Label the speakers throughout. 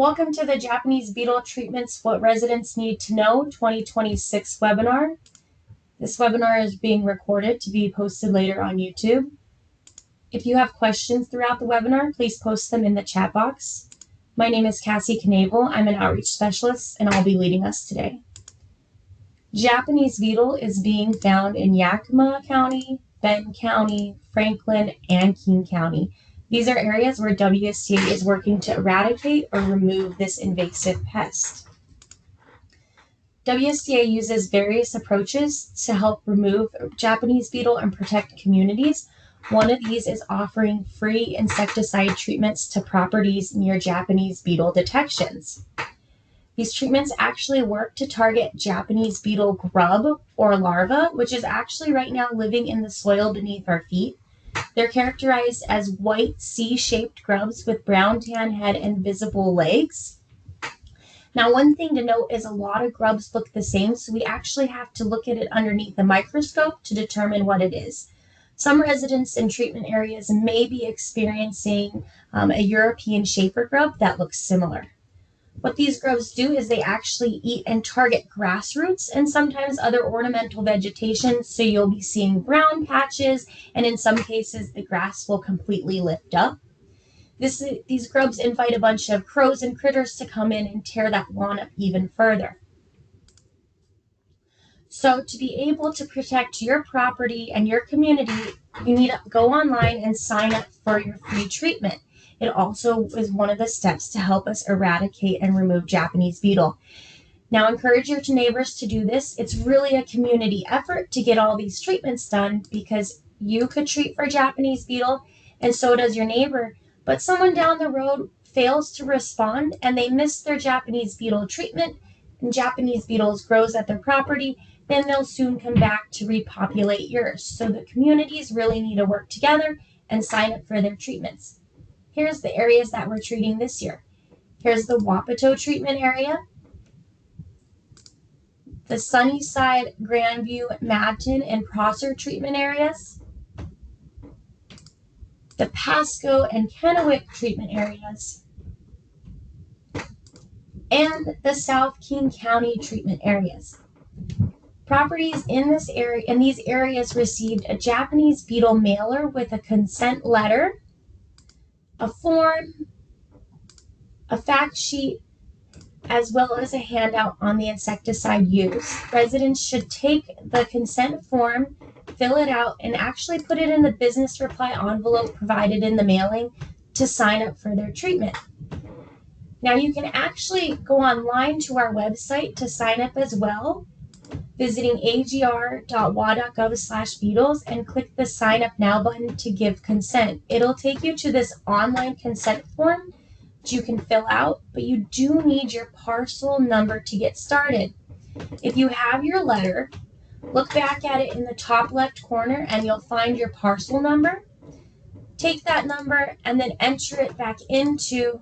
Speaker 1: Welcome to the Japanese beetle treatments, what residents need to know 2026 webinar. This webinar is being recorded to be posted later on YouTube. If you have questions throughout the webinar, please post them in the chat box. My name is Cassie Knavel. I'm an outreach specialist and I'll be leading us today. Japanese beetle is being found in Yakima County, Benton County, Franklin, and King County. These are areas where WSTA is working to eradicate or remove this invasive pest. WSTA uses various approaches to help remove Japanese beetle and protect communities. One of these is offering free insecticide treatments to properties near Japanese beetle detections. These treatments actually work to target Japanese beetle grub or larva, which is actually right now living in the soil beneath our feet. They're characterized as white C-shaped grubs with brown tan head and visible legs. Now, one thing to note is a lot of grubs look the same, so we actually have to look at it underneath the microscope to determine what it is. Some residents in treatment areas may be experiencing a European Schaefer grub that looks similar. What these grubs do is they actually eat and target grass roots and sometimes other ornamental vegetation, so you'll be seeing brown patches, and in some cases the grass will completely lift up. These grubs invite a bunch of crows and critters to come in and tear that lawn up even further. So to be able to protect your property and your community, you need to go online and sign up for your free treatment. It also is one of the steps to help us eradicate and remove Japanese beetle. Now, encourage your neighbors to do this. It's really a community effort to get all these treatments done because you could treat for Japanese beetle and so does your neighbor, but someone down the road fails to respond and they miss their Japanese beetle treatment and Japanese beetles grows at their property, then they'll soon come back to repopulate yours. So the communities really need to work together and sign up for their treatments. Here's the areas that we're treating this year. Here's the Wapato treatment area, the Sunnyside, Grandview, Madton, and Prosser treatment areas, the Pasco and Kennewick treatment areas, and the South King County treatment areas. Properties in these areas received a Japanese beetle mailer with a consent letter, a form, a fact sheet, as well as a handout on the insecticide used. Residents should take the consent form, fill it out, and actually put it in the business reply envelope provided in the mailing to sign up for their treatment. Now you can actually go online to our website to sign up as well, visiting agr.wa.gov/beetles and click the sign up now button to give consent. It'll take you to this online consent form that you can fill out, but you do need your parcel number to get started. If you have your letter, look back at it in the top left corner and you'll find your parcel number. Take that number and then enter it back into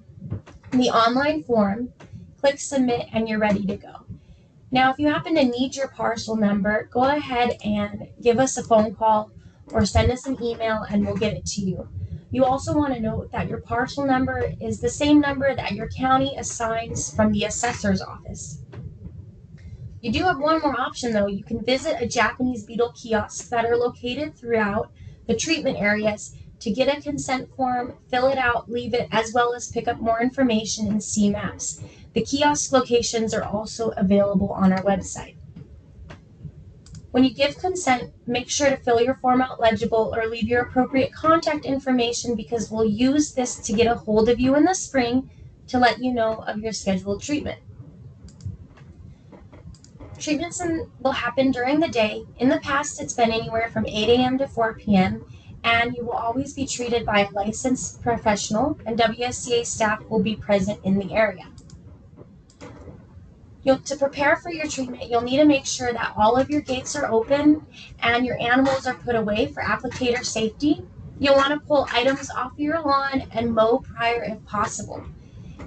Speaker 1: the online form, click submit, and you're ready to go. Now, if you happen to need your parcel number, go ahead and give us a phone call or send us an email and we'll get it to you. You also want to note that your parcel number is the same number that your county assigns from the assessor's office. You do have one more option though. You can visit a Japanese beetle kiosks that are located throughout the treatment areas to get a consent form, fill it out, leave it, as well as pick up more information and see maps. The kiosk locations are also available on our website. When you give consent, make sure to fill your form out legible or leave your appropriate contact information because we'll use this to get a hold of you in the spring to let you know of your scheduled treatment. Treatments will happen during the day. In the past, it's been anywhere from 8 a.m. to 4 p.m. and you will always be treated by a licensed professional and WSTA staff will be present in the area. To prepare for your treatment, you'll need to make sure that all of your gates are open and your animals are put away for applicator safety. You'll want to pull items off your lawn and mow prior if possible.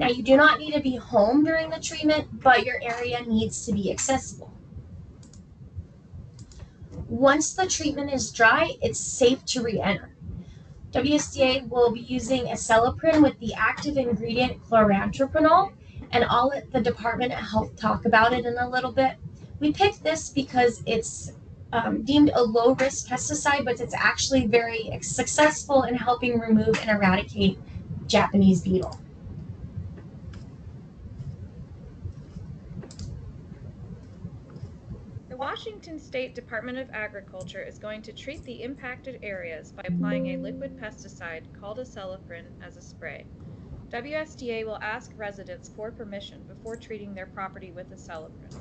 Speaker 1: Now, you do not need to be home during the treatment, but your area needs to be accessible. Once the treatment is dry, it's safe to re-enter. WSTA will be using acelepryn with the active ingredient chlorantropinol, and I'll let the Department of Health talk about it in a little bit. We picked this because it's deemed a low-risk pesticide, but it's actually very successful in helping remove and eradicate Japanese beetle.
Speaker 2: The Washington State Department of Agriculture is going to treat the impacted areas by applying a liquid pesticide called acelepryn as a spray. WSDA will ask residents for permission before treating their property with acelepryn.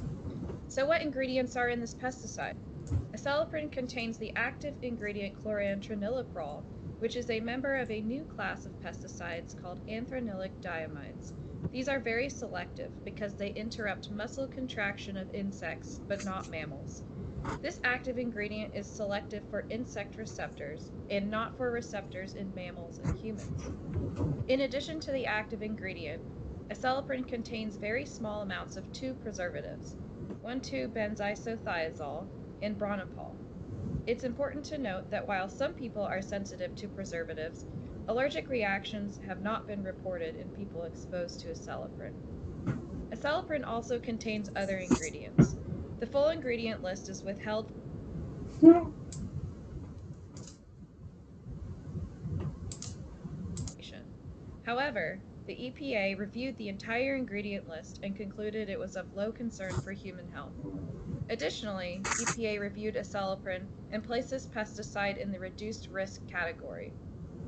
Speaker 2: So what ingredients are in this pesticide? Acelepryn contains the active ingredient chlorantraniliprole, which is a member of a new class of pesticides called anthranilic diamides. These are very selective because they interrupt muscle contraction of insects, but not mammals. This active ingredient is selective for insect receptors and not for receptors in mammals and humans. In addition to the active ingredient, acelepryn contains very small amounts of two preservatives, 1,2-benzisothiazole and bronopol. It's important to note that while some people are sensitive to preservatives, allergic reactions have not been reported in people exposed to acelepryn. Acelepryn also contains other ingredients. The full ingredient list is withheld. However, the EPA reviewed the entire ingredient list and concluded it was of low concern for human health. Additionally, EPA reviewed acelepryn and placed this pesticide in the reduced risk category.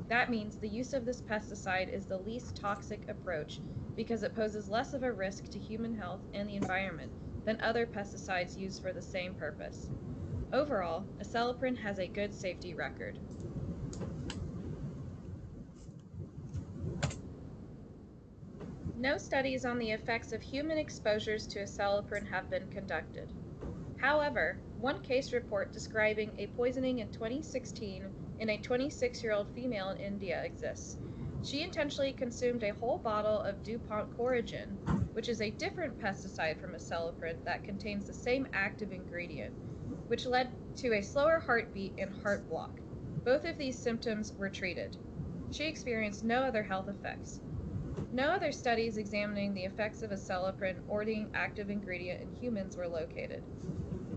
Speaker 2: That means the use of this pesticide is the least toxic approach because it poses less of a risk to human health and the environment than other pesticides used for the same purpose. Overall, acelepryn has a good safety record. No studies on the effects of human exposures to acelepryn have been conducted. However, one case report describing a poisoning in 2016 in a 26-year-old female in India exists. She intentionally consumed a whole bottle of DuPont Coragen, which is a different pesticide from acelepryn that contains the same active ingredient, which led to a slower heartbeat and heart block. Both of these symptoms were treated. She experienced no other health effects. No other studies examining the effects of acelepryn or the active ingredient in humans were located.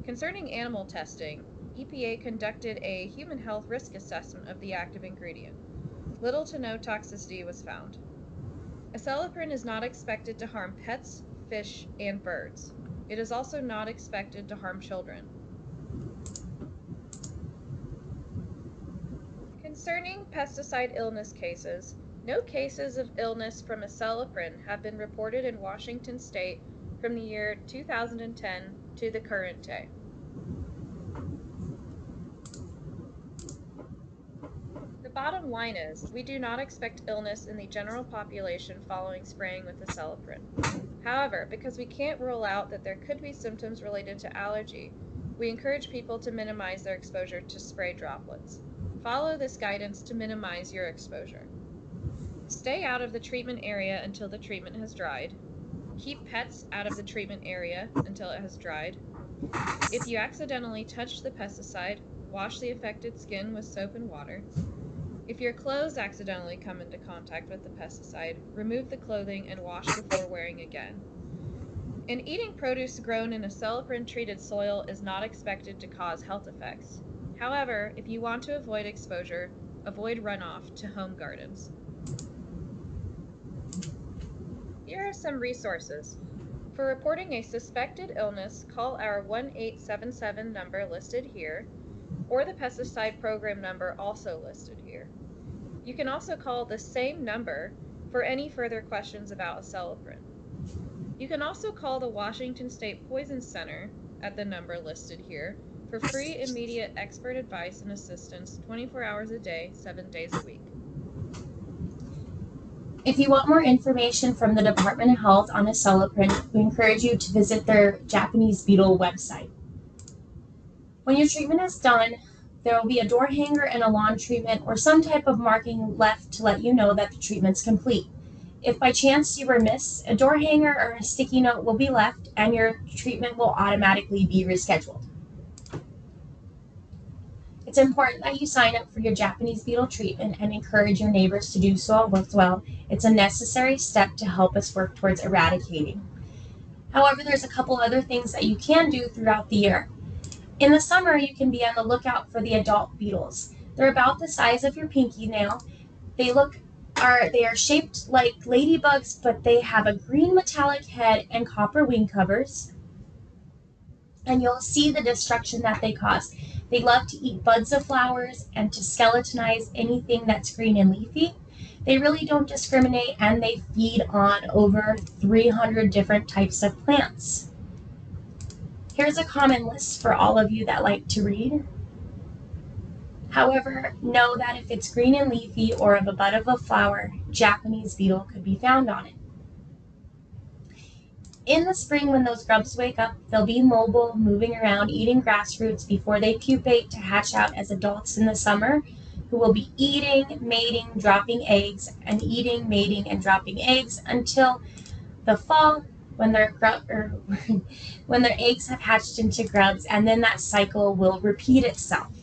Speaker 2: Concerning animal testing, EPA conducted a human health risk assessment of the active ingredient. Little to no toxicity was found. Acelepryn is not expected to harm pets, fish, and birds. It is also not expected to harm children. Concerning pesticide illness cases, no cases of illness from acelepryn have been reported in Washington State from the year 2010 to the current day. The bottom line is, we do not expect illness in the general population following spraying with acelepryn. However, because we can't rule out that there could be symptoms related to allergy, we encourage people to minimize their exposure to spray droplets. Follow this guidance to minimize your exposure. Stay out of the treatment area until the treatment has dried. Keep pets out of the treatment area until it has dried. If you accidentally touch the pesticide, wash the affected skin with soap and water. If your clothes accidentally come into contact with the pesticide, remove the clothing and wash before wearing again. And eating produce grown in acelepryn-treated soil is not expected to cause health effects. However, if you want to avoid exposure, avoid runoff to home gardens. Here are some resources. For reporting a suspected illness, call our 1-877 number listed here, or the pesticide program number also listed here. You can also call the same number for any further questions about acelepryn. You can also call the Washington State Poison Center at the number listed here for free immediate expert advice and assistance 24 hours a day, 7 days a week.
Speaker 1: If you want more information from the Department of Health on acelepryn, we encourage you to visit their Japanese beetle website. When your treatment is done, there will be a door hanger and a lawn treatment or some type of marking left to let you know that the treatment's complete. If by chance you were missed, a door hanger or a sticky note will be left and your treatment will automatically be rescheduled. It's important that you sign up for your Japanese beetle treatment and encourage your neighbors to do so as well. It's a necessary step to help us work towards eradicating. However, there's a couple other things that you can do throughout the year. In the summer, you can be on the lookout for the adult beetles. They're about the size of your pinky nail. They are shaped like ladybugs, but they have a green metallic head and copper wing covers. And you'll see the destruction that they cause. They love to eat buds of flowers and to skeletonize anything that's green and leafy. They really don't discriminate, and they feed on over 300 different types of plants. Here's a common list for all of you that like to read. However, know that if it's green and leafy or of a bud of a flower, Japanese beetle could be found on it. In the spring, when those grubs wake up, they'll be mobile, moving around, eating grass roots before they pupate to hatch out as adults in the summer, who will be eating, mating, dropping eggs, and eating, mating, and dropping eggs until the fall, when their when their eggs have hatched into grubs, and then that cycle will repeat itself.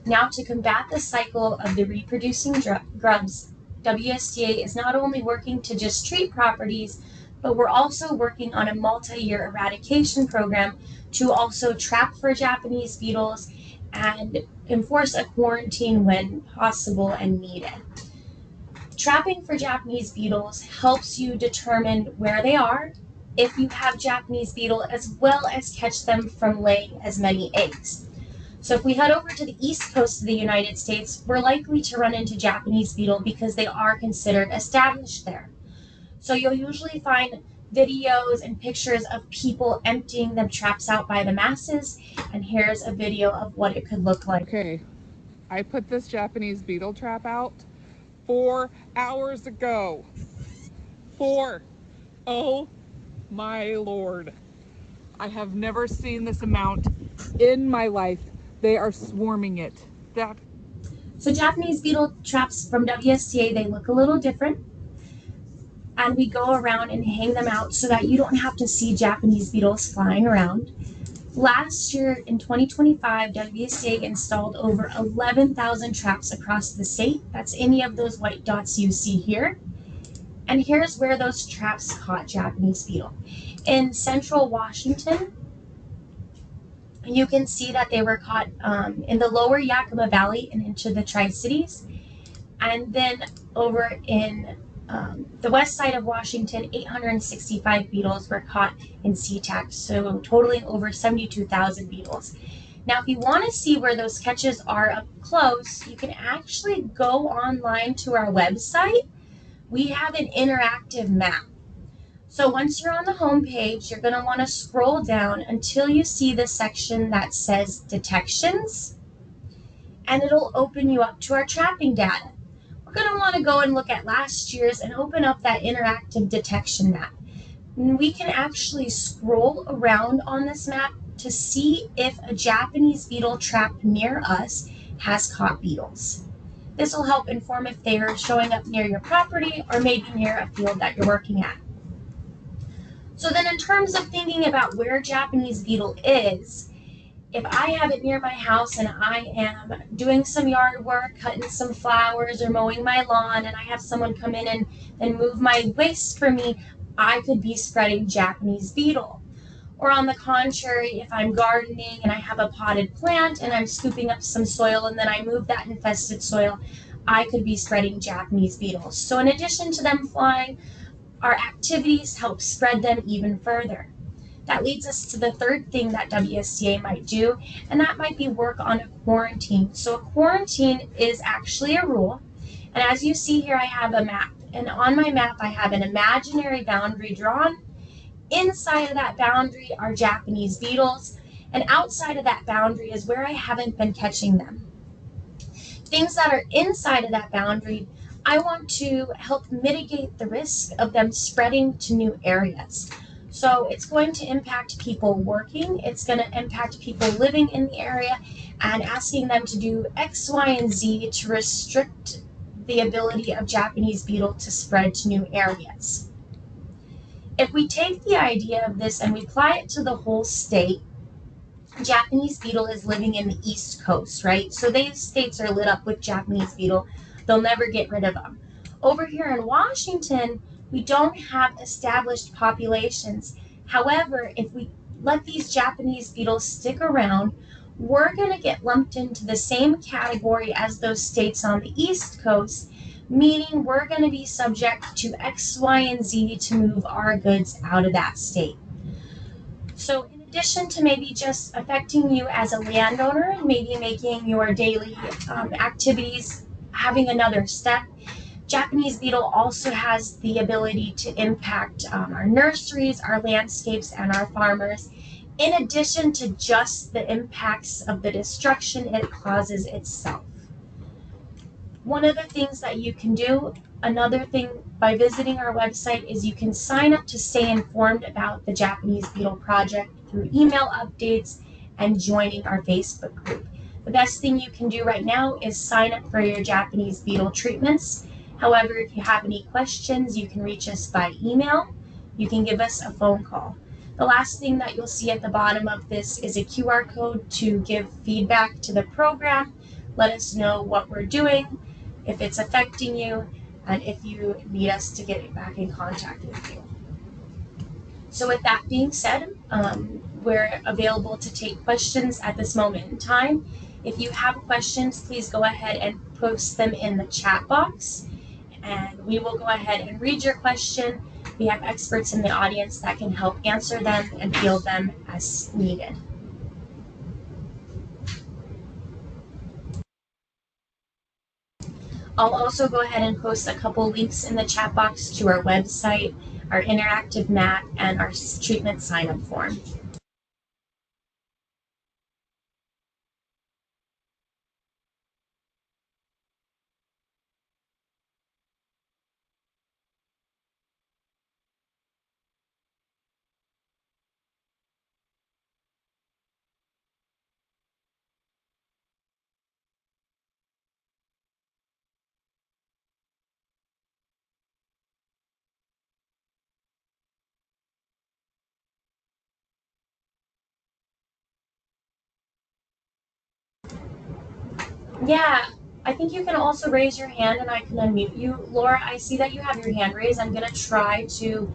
Speaker 1: Now, to combat the cycle of the reproducing grubs, WSDA is not only working to just treat properties, but we're also working on a multi-year eradication program to also trap for Japanese beetles and enforce a quarantine when possible and needed. Trapping for Japanese beetles helps you determine where they are, if you have Japanese beetle, as well as catch them from laying as many eggs. So if we head over to the east coast of the United States, we're likely to run into Japanese beetle because they are considered established there. So you'll usually find videos and pictures of people emptying the traps out by the masses, and here's a video of what it could look like.
Speaker 3: Okay, I put this Japanese beetle trap out 4 hours ago. 4. Oh my Lord. I have never seen this amount in my life. They are swarming it.
Speaker 1: So Japanese beetle traps from WSTA, they look a little different. And we go around and hang them out so that you don't have to see Japanese beetles flying around. Last year in 2025, WSTA installed over 11,000 traps across the state. That's any of those white dots you see here. And here's where those traps caught Japanese beetle. In central Washington, you can see that they were caught in the lower Yakima Valley and into the Tri-Cities. And then over in the west side of Washington, 865 beetles were caught in SeaTac, so totaling over 72,000 beetles. Now, if you want to see where those catches are up close, you can actually go online to our website. We have an interactive map. So once you're on the home page, you're going to want to scroll down until you see the section that says detections, and it'll open you up to our trapping data. We're going to want to go and look at last year's and open up that interactive detection map. And we can actually scroll around on this map to see if a Japanese beetle trap near us has caught beetles. This will help inform if they are showing up near your property or maybe near a field that you're working at. So then in terms of thinking about where Japanese beetle is, if I have it near my house and I am doing some yard work, cutting some flowers or mowing my lawn, and I have someone come in and move my waste for me, I could be spreading Japanese beetle. Or on the contrary, if I'm gardening and I have a potted plant and I'm scooping up some soil and then I move that infested soil, I could be spreading Japanese beetles. So in addition to them flying, our activities help spread them even further. That leads us to the third thing that WSCA might do, and that might be work on a quarantine. So a quarantine is actually a rule, and as you see here, I have a map, and on my map I have an imaginary boundary drawn. Inside of that boundary are Japanese beetles, and outside of that boundary is where I haven't been catching them. Things that are inside of that boundary, I want to help mitigate the risk of them spreading to new areas. So it's going to impact people working, it's going to impact people living in the area, and asking them to do X, Y, and Z to restrict the ability of Japanese beetle to spread to new areas. If we take the idea of this and we apply it to the whole state, Japanese beetle is living in the East Coast, right? So these states are lit up with Japanese beetle. They'll never get rid of them. Over here in Washington, we don't have established populations. However, if we let these Japanese beetles stick around, we're going to get lumped into the same category as those states on the East Coast, meaning we're going to be subject to X, Y, and Z to move our goods out of that state. So, in addition to maybe just affecting you as a landowner and maybe making your daily activities having another step, Japanese beetle also has the ability to impact our nurseries, our landscapes, and our farmers, in addition to just the impacts of the destruction it causes itself. One of the things that you can do, another thing by visiting our website, is you can sign up to stay informed about the Japanese Beetle Project through email updates and joining our Facebook group. The best thing you can do right now is sign up for your Japanese beetle treatments. However, if you have any questions, you can reach us by email. You can give us a phone call. The last thing that you'll see at the bottom of this is a QR code to give feedback to the program. Let us know what we're doing, if it's affecting you, and if you need us to get back in contact with you. So, with that being said, we're available to take questions at this moment in time. If you have questions, please go ahead and post them in the chat box, and we will go ahead and read your question. We have experts in the audience that can help answer them and field them as needed. I'll also go ahead and post a couple links in the chat box to our website, our interactive map, and our treatment sign-up form. Yeah, I think you can also raise your hand and I can unmute you. Laura, I see that you have your hand raised. I'm going to try to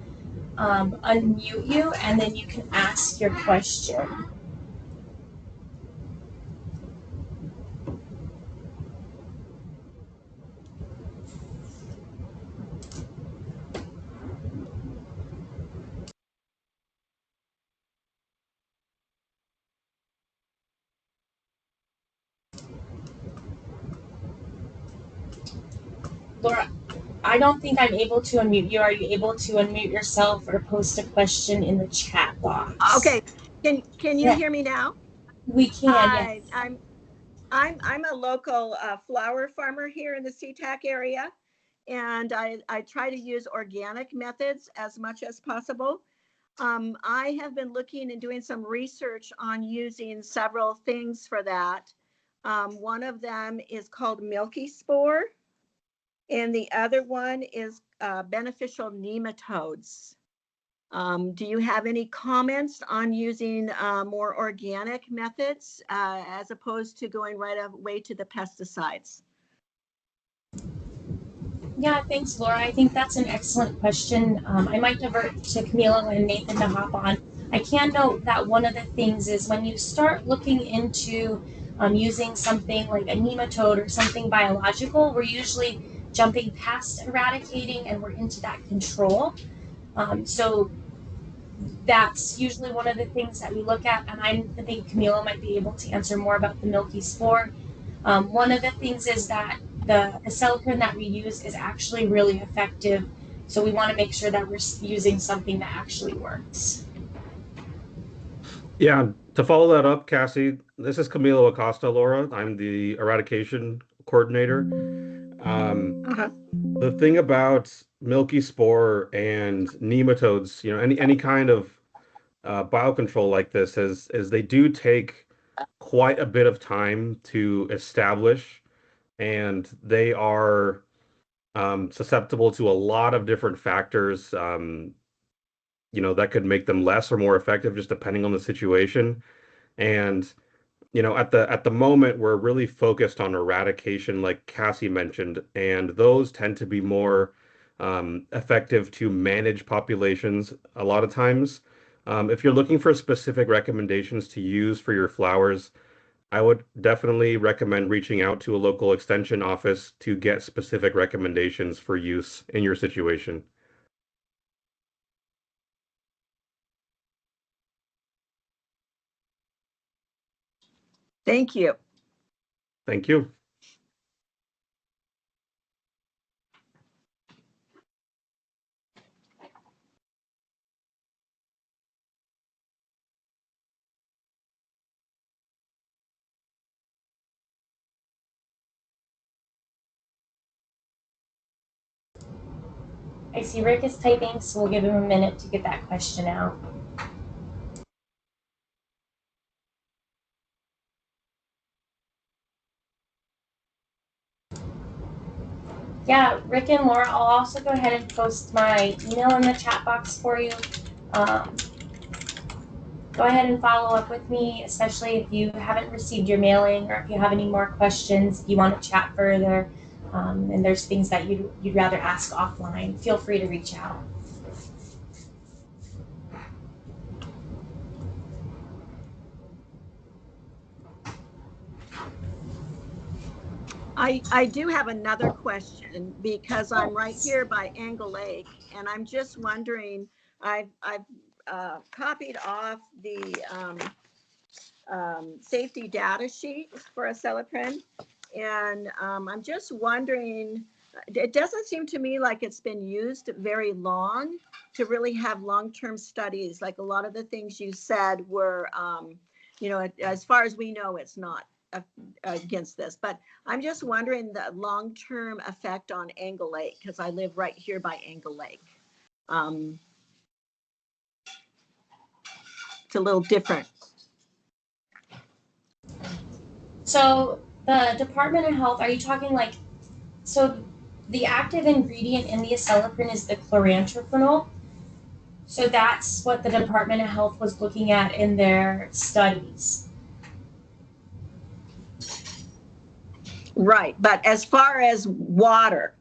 Speaker 1: unmute you and then you can ask your question. Laura, I don't think I'm able to unmute you. Are you able to unmute yourself or post a question in the chat box?
Speaker 4: Okay. Can you
Speaker 1: Yeah,
Speaker 4: hear me now?
Speaker 1: we can, yes.
Speaker 4: Hi, I'm a local flower farmer here in the SeaTac area, and I try to use organic methods as much as possible. I have been looking and doing some research on using several things for that. One of them is called milky spore, and the other one is beneficial nematodes. Do you have any comments on using more organic methods as opposed to going right away to the pesticides?
Speaker 1: Yeah, thanks, Laura. I think that's an excellent question. I might divert to Camilo and Nathan to hop on. I can note that one of the things is when you start looking into using something like a nematode or something biological, we're usually jumping past eradicating and we're into that control. So that's usually one of the things that we look at, and I think Camilo might be able to answer more about the milky spore. One of the things is that the acelepryn that we use is actually really effective, so we want to make sure that we're using something that actually works.
Speaker 5: Yeah, to follow that up, Cassie, this is Camilo Acosta, Laura. I'm the eradication coordinator.
Speaker 4: Uh-huh.
Speaker 5: The thing about milky spore and nematodes, any kind of biocontrol like this is they do take quite a bit of time to establish, and they are susceptible to a lot of different factors, that could make them less or more effective just depending on the situation. And at the moment we're really focused on eradication, like Cassie mentioned, and those tend to be more effective to manage populations a lot of times. If you're looking for specific recommendations to use for your flowers, I would definitely recommend reaching out to a local extension office to get specific recommendations for use in your situation.
Speaker 4: Thank you.
Speaker 5: Thank you.
Speaker 1: I see Rick is typing, so we'll give him a minute to get that question out. Yeah, Rick and Laura, I'll also go ahead and post my email in the chat box for you. Um, go ahead and follow up with me, especially if you haven't received your mailing or if you have any more questions, if you want to chat further, and there's things that you'd rather ask offline, feel free to reach out.
Speaker 4: I do have another question because I'm
Speaker 1: Oh,
Speaker 4: right here by Angle Lake, and I'm just wondering, I've copied off the safety data sheet for acelepryn, and I'm just wondering, it doesn't seem to me like it's been used very long to really have long-term studies. Like a lot of the things you said were, as far as we know, it's not against this, but I'm just wondering the long-term effect on Angle Lake, because I live right here by Angle Lake. Um, it's a little different.
Speaker 1: so the Department of Health, are you talking like, so the active ingredient in the acelepryn is the chloranthrophenol. So that's what the Department of Health was looking at in their studies.
Speaker 4: Right, but as far as water,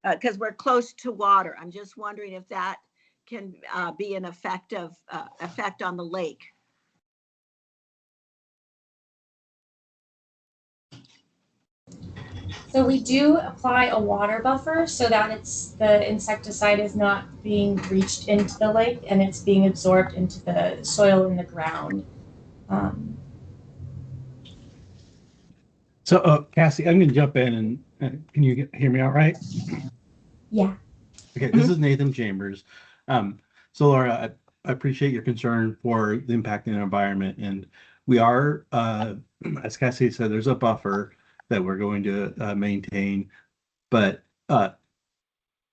Speaker 4: because we're close to water, I'm just wondering if that can be an effect on the lake.
Speaker 1: So we do apply a water buffer so that the insecticide is not being reached into the lake and it's being absorbed into the soil in the ground. Um,
Speaker 6: So, Cassie, I'm going to jump in and can you hear me all right?
Speaker 1: yeah.
Speaker 6: Okay, this is Nathan Chambers. So, Laura, I appreciate your concern for the impact in the environment, and we are, as Cassie said, there's a buffer that we're going to maintain, but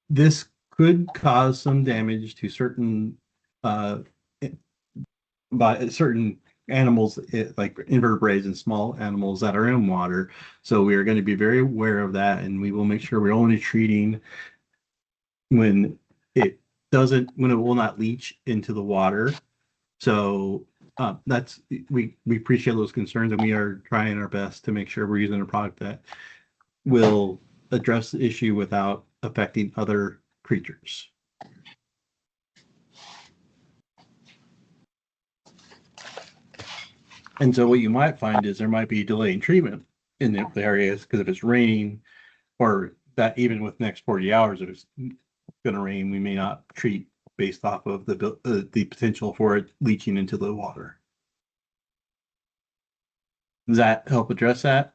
Speaker 6: this could cause some damage to certain uh, by certain animals, like invertebrates and small animals that are in water. So we are going to be very aware of that, and we will make sure we're only treating when it when it will not leach into the water. So that's we appreciate those concerns, and we are trying our best to make sure we're using a product that will address the issue without affecting other creatures. And so what you might find is there might be delay in treatment in the areas because if it's raining, or that even with next 40 hours, if it's going to rain, we may not treat based off of the potential for it leaching into the water. Does that help address that?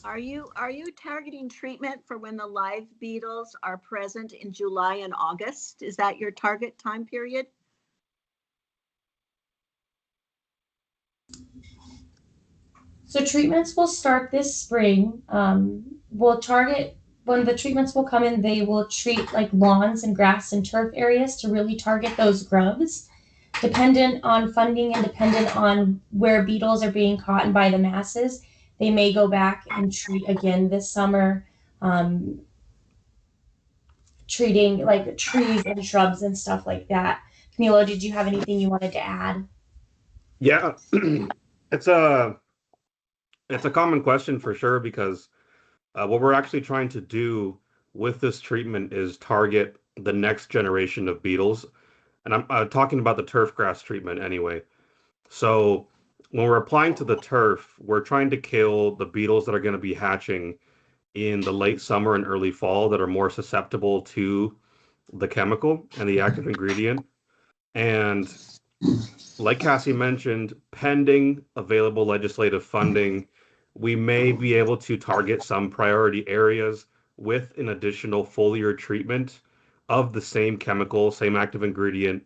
Speaker 4: Are you targeting treatment for when the live beetles are present in July and August? Is that your target time period?
Speaker 1: So treatments will start this spring. We'll target when the treatments will come in. They will treat like lawns and grass and turf areas to really target those grubs. dependent on funding and dependent on where beetles are being caught and by the masses, they may go back and treat again this summer, um, treating like trees and shrubs and stuff like that. Camilo, did you have anything you wanted to add?
Speaker 5: Yeah, it's a common question for sure because what we're actually trying to do with this treatment is target the next generation of beetles, and I'm talking about the turf grass treatment anyway. So when we're applying to the turf, we're trying to kill the beetles that are going to be hatching in the late summer and early fall that are more susceptible to the chemical and the active ingredient. And like Cassie mentioned, pending available legislative funding, we may be able to target some priority areas with an additional foliar treatment of the same chemical, same active ingredient,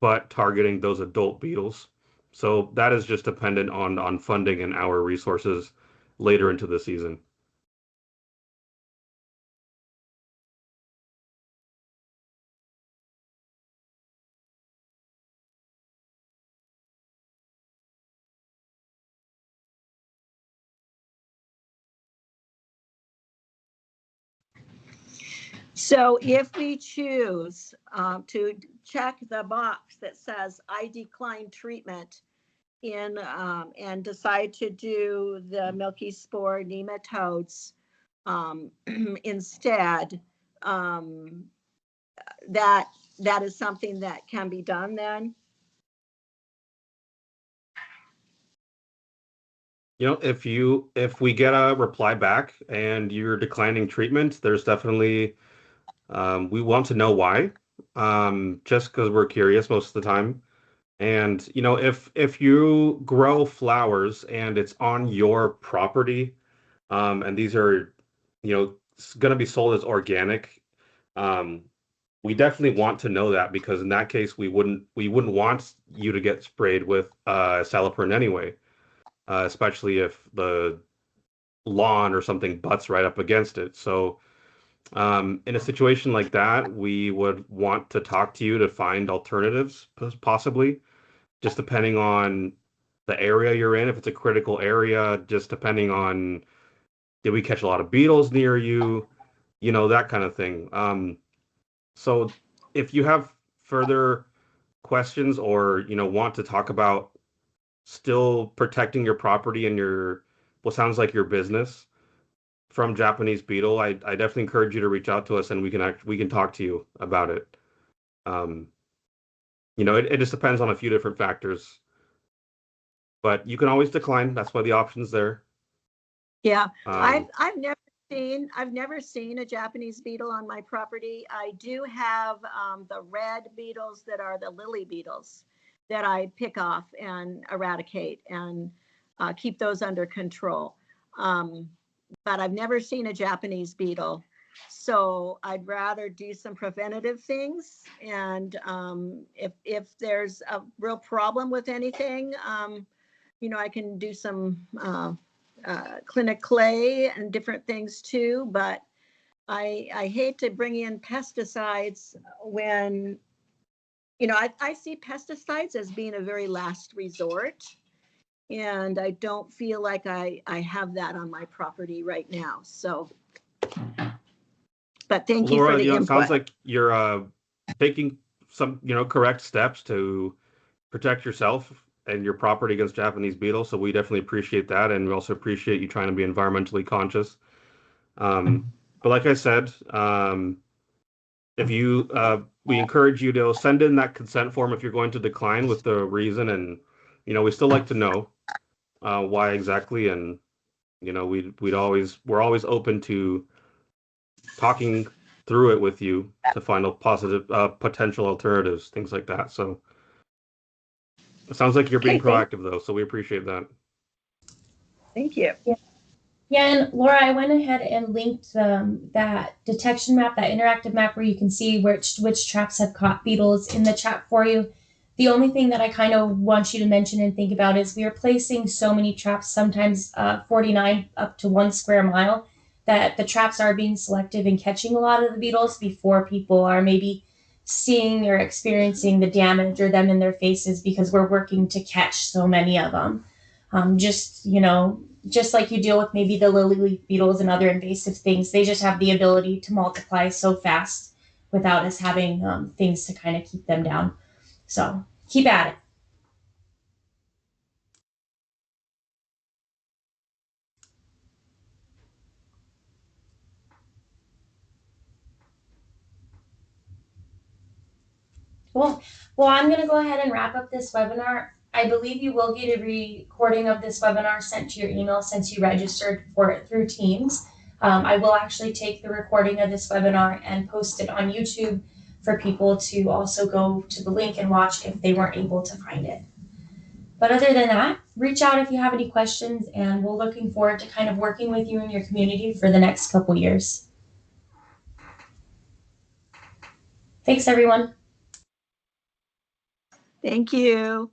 Speaker 5: but targeting those adult beetles. So that is just dependent on funding and our resources later into the season.
Speaker 4: So if we choose to check the box that says I decline treatment in and decide to do the milky spore nematodes instead, um, that that is something that can be done then.
Speaker 5: If we get a reply back and you're declining treatment, there's definitely we want to know why. Just because we're curious most of the time. And if you grow flowers and it's on your property, and these are, going to be sold as organic, um, we definitely want to know that because in that case we wouldn't want you to get sprayed with saliprin anyway, especially if the lawn or something butts right up against it. So in a situation like that, we would want to talk to you to find alternatives, possibly, just depending on the area you're in. If it's a critical area, just depending on did we catch a lot of beetles near you, that kind of thing. So if you have further questions or want to talk about still protecting your property and your what sounds like your business from Japanese beetle, I definitely encourage you to reach out to us and we can talk to you about it. Um, it just depends on a few different factors, but you can always decline. That's why the option's there.
Speaker 4: Yeah,
Speaker 5: Um,
Speaker 4: I've never seen a Japanese beetle on my property. I do have the red beetles that are the lily beetles that I pick off and eradicate and keep those under control. Um, but I've never seen a Japanese beetle. So I'd rather do some preventative things. And if there's a real problem with anything, I can do some clinic clay and different things too. But I hate to bring in pesticides when, I see pesticides as being a very last resort. And I don't feel like I have that on my property right now. So, but thank you for
Speaker 5: Laura,
Speaker 4: the
Speaker 5: it sounds
Speaker 4: input.
Speaker 5: like you're taking some, correct steps to protect yourself and your property against Japanese beetle. So we definitely appreciate that, and we also appreciate you trying to be environmentally conscious. But like I said, if you we encourage you to send in that consent form if you're going to decline with the reason, and we still like to know why exactly, and we're always open to talking through it with you to find a positive potential alternatives, things like that. So it sounds like you're being
Speaker 4: Okay,
Speaker 5: proactive though, so we appreciate that.
Speaker 4: thank you.
Speaker 1: Yeah. Yeah, and Laura, I went ahead and linked that detection map, that interactive map where you can see which traps have caught beetles in the chat for you. The only thing that I kind of want you to mention and think about is we are placing so many traps, sometimes 49 up to 1 square mile, that the traps are being selective and catching a lot of the beetles before people are maybe seeing or experiencing the damage or them in their faces because we're working to catch so many of them. Just like you deal with maybe the lily leaf beetles and other invasive things, they just have the ability to multiply so fast without us having things to kind of keep them down. So keep at it. Cool. Well, I'm going to go ahead and wrap up this webinar. I believe you will get a recording of this webinar sent to your email since you registered for it through Teams. I will actually take the recording of this webinar and post it on YouTube for people to also go to the link and watch if they weren't able to find it. But other than that, reach out if you have any questions, and we're looking forward to kind of working with you and your community for the next couple years. Thanks, everyone.
Speaker 4: Thank you.